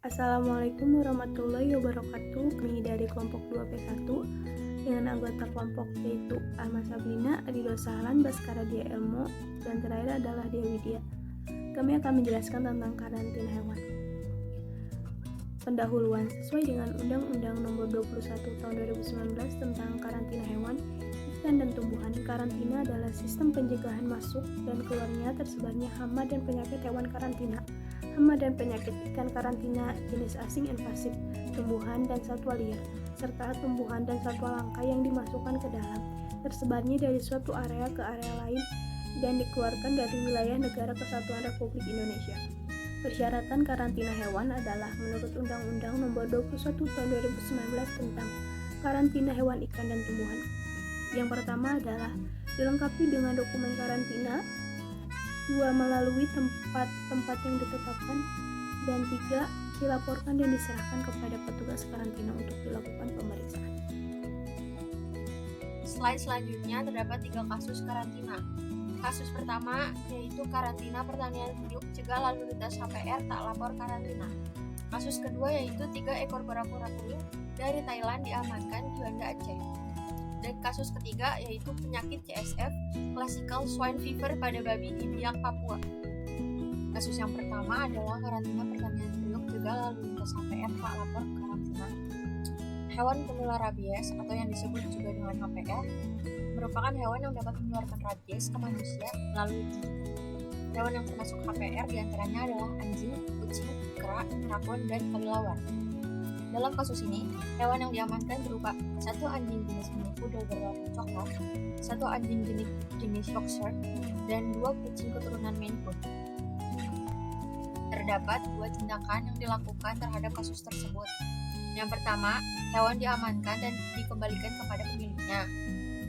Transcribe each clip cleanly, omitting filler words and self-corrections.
Assalamualaikum warahmatullahi wabarakatuh. Kami dari kelompok 2P1 dengan anggota kelompok yaitu Alma Sabrina, Adido Sahlan, Baskara Dia Elmo, dan terakhir adalah Dia Widya. Kami akan menjelaskan tentang karantina hewan. Pendahuluan sesuai dengan Undang-Undang Nomor 21 Tahun 2019 tentang karantina hewan, ikan dan tumbuhan. Karantina adalah sistem pencegahan masuk dan keluarnya tersebarnya hama dan penyakit hewan karantina. Hama dan penyakit ikan karantina jenis asing invasif, tumbuhan dan satwa liar, serta tumbuhan dan satwa langka yang dimasukkan ke dalam, tersebarnya dari suatu area ke area lain dan dikeluarkan dari wilayah Negara Kesatuan Republik Indonesia. Persyaratan karantina hewan adalah menurut Undang-Undang Nomor 21 Tahun 2019 tentang karantina hewan ikan dan tumbuhan. Yang pertama adalah dilengkapi dengan dokumen karantina, 2. Melalui tempat-tempat yang ditetapkan, dan 3. Dilaporkan dan diserahkan kepada petugas karantina untuk dilakukan pemeriksaan. Slide selanjutnya terdapat 3 kasus karantina. Kasus pertama yaitu karantina pertanian hidup cegah lalu lintas HPR tak lapor karantina. Kasus kedua yaitu 3 ekor kura-kura kuning dari Thailand diamankan di Banda Aceh. Dan kasus ketiga yaitu penyakit CSF, Classical Swine Fever pada babi di Biak, Papua. Kasus yang pertama adalah karantina pertanian periuk cegah lalu lintas HPR tak lapor karantina. Hewan penular rabies atau yang disebut juga dengan HPR merupakan hewan yang dapat menularkan rabies ke manusia melalui gigi. Hewan yang termasuk HPR diantaranya adalah anjing, kucing, kera, rakun, dan kelelawar. Dalam kasus ini, hewan yang diamankan berupa 1 anjing jenis Mini Poodle berwarna coklat, 1 anjing jenis Yorkshire, dan 2 kucing keturunan Maine Coon. Terdapat 2 tindakan yang dilakukan terhadap kasus tersebut. Yang pertama, hewan diamankan dan dikembalikan kepada pemiliknya.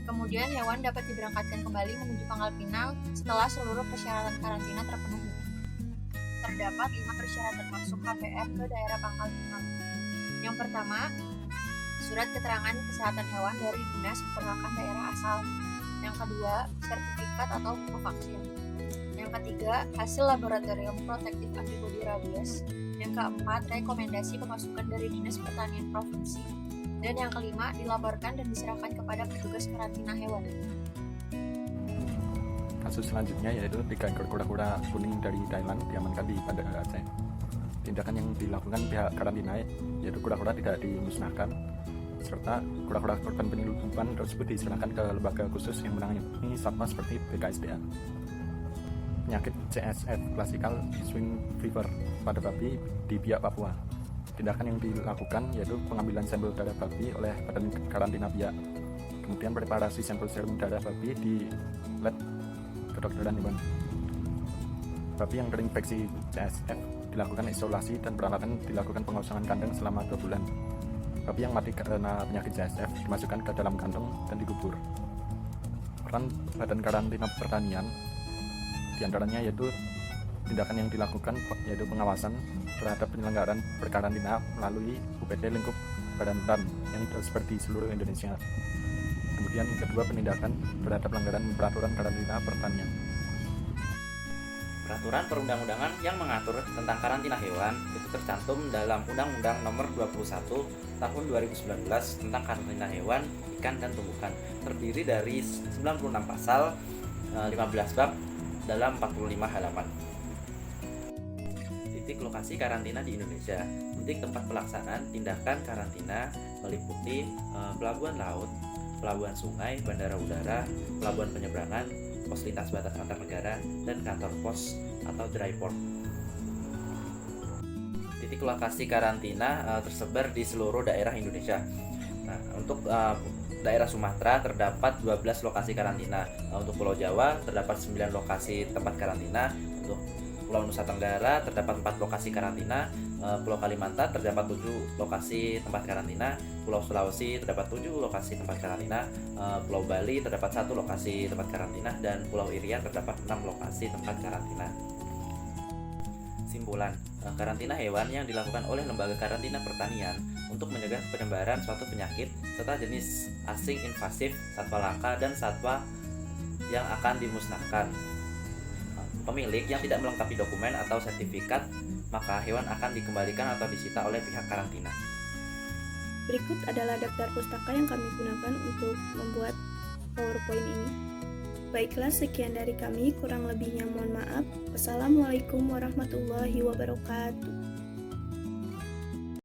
Kemudian hewan dapat diberangkatkan kembali menuju Pangkal Pinang setelah seluruh persyaratan karantina terpenuhi. Terdapat 5 persyaratan masuk HPR ke daerah Pangkal Pinang. Yang pertama, surat keterangan kesehatan hewan dari Dinas Peternakan daerah asal. Yang kedua, sertifikat atau buku vaksin. Yang ketiga, hasil laboratorium protektif antibodi rabies. Yang keempat, rekomendasi pemasukan dari Dinas Pertanian Provinsi. Dan yang kelima, dilaporkan dan diserahkan kepada petugas karantina hewan. Kasus selanjutnya yaitu 3 ekor kura-kura kuning dari Thailand diamankan di Banda Aceh. Tindakan yang dilakukan pihak karantina yaitu kura-kura tidak dimusnahkan, serta kura-kura korban penyelundupan tersebut diserahkan ke lembaga khusus yang menangani satwa seperti BKSDA. Penyakit CSF Classical Swine Fever pada babi di Biak, Papua. Tindakan yang dilakukan yaitu pengambilan sampel darah babi oleh badan karantina Biak, kemudian preparasi sampel serum darah babi di lab kedokteran hewan. Babi yang terinfeksi CSF dilakukan isolasi dan peralatan dilakukan pengosongan kandang selama 2 bulan. Babi yang mati karena penyakit CSF dimasukkan ke dalam kantong dan dikubur. Peran badan karantina pertanian diantaranya yaitu tindakan yang dilakukan yaitu pengawasan terhadap penyelenggaraan berkarantina melalui UPT lingkup Badan PAN yang tersebar di seluruh Indonesia. Kemudian kedua, penindakan terhadap pelanggaran peraturan karantina pertanian. Peraturan perundang-undangan yang mengatur tentang karantina hewan itu tercantum dalam Undang-Undang Nomor 21 Tahun 2019 tentang karantina hewan, ikan, dan tumbuhan. Terdiri dari 96 pasal, 15 bab dalam 45 halaman. Titik lokasi karantina di Indonesia. Titik tempat pelaksanaan tindakan karantina meliputi pelabuhan laut, pelabuhan sungai, bandara udara, pelabuhan penyeberangan, pos lintas batas antar negara, dan kantor pos atau dry port. Titik lokasi karantina tersebar di seluruh daerah Indonesia. Nah, untuk daerah Sumatera terdapat 12 lokasi karantina. Untuk Pulau Jawa terdapat 9 lokasi tempat karantina. Untuk Pulau Nusa Tenggara terdapat 4 lokasi karantina. Pulau Kalimantan terdapat 7 lokasi tempat karantina. Pulau Sulawesi terdapat 7 lokasi tempat karantina. Pulau Bali terdapat 1 lokasi tempat karantina, dan Pulau Irian terdapat 6 lokasi tempat karantina. Simpulan, karantina hewan yang dilakukan oleh lembaga karantina pertanian untuk mencegah penyebaran suatu penyakit serta jenis asing invasif, satwa langka, dan satwa yang akan dimusnahkan. pemilik yang tidak melengkapi dokumen atau sertifikat, maka hewan akan dikembalikan atau disita oleh pihak karantina. Berikut adalah daftar pustaka yang kami gunakan untuk membuat PowerPoint ini. Baiklah, sekian dari kami, kurang lebihnya mohon maaf. Wassalamualaikum warahmatullahi wabarakatuh.